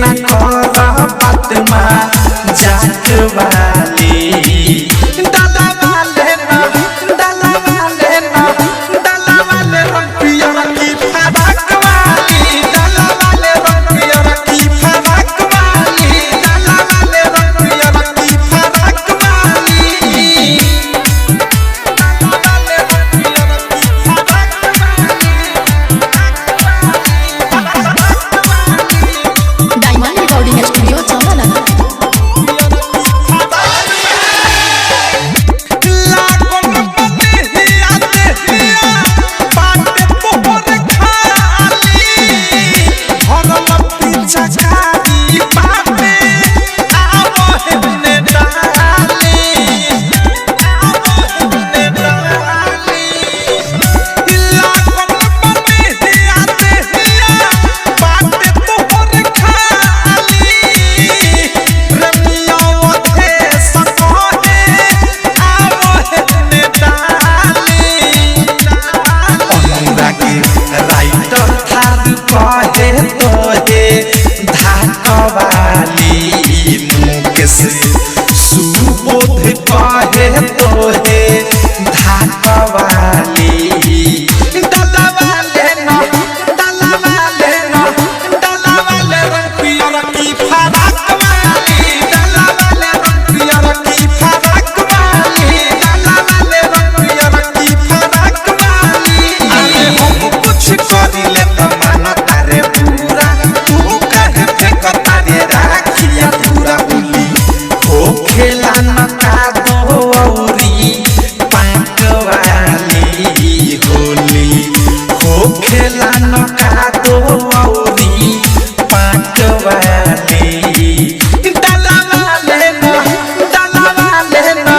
न कर बात माँ जात वाली डाला वाले ना डाला वाले ना डाला वाले रंगिया की फराक वाली डाला वाले रंगिया की फराक वाली डाला वाले रंगिया की फराक वाली डाला वाले रंगिया की फराक वाली diamond recording studio Jamnagar. Subodh कहे तोहे धाकवाली डाला वाले न डाला वाले न डाला वाले रंगिया की फराक वाली डाला वाले रंगिया की फराक वाली डाला वाले रंगिया की फराक वाली अरे हम कुछ करिले त माना तारे पूरा तू कहे फेंक तारे राखिया पूरा उली हो खेला न का दौरी पाक वाली होली हो खेला न का दौरी पाक वाली डाला वाले न डाला वाले न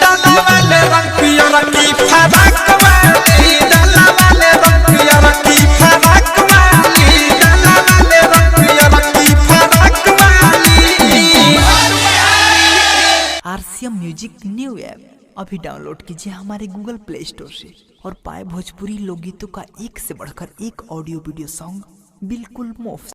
डाला वाले रंगिया की फराक वाली डाला वाले रंगिया की फराक वाली डाला वाले रंगिया की फराक वाली। आरसीएम म्यूजिक न्यू ऐप अभी डाउनलोड कीजिए हमारे गूगल प्ले स्टोर से और पाए भोजपुरी लोकगीतों का एक से बढ़कर एक ऑडियो वीडियो सॉन्ग बिल्कुल मुफ्त।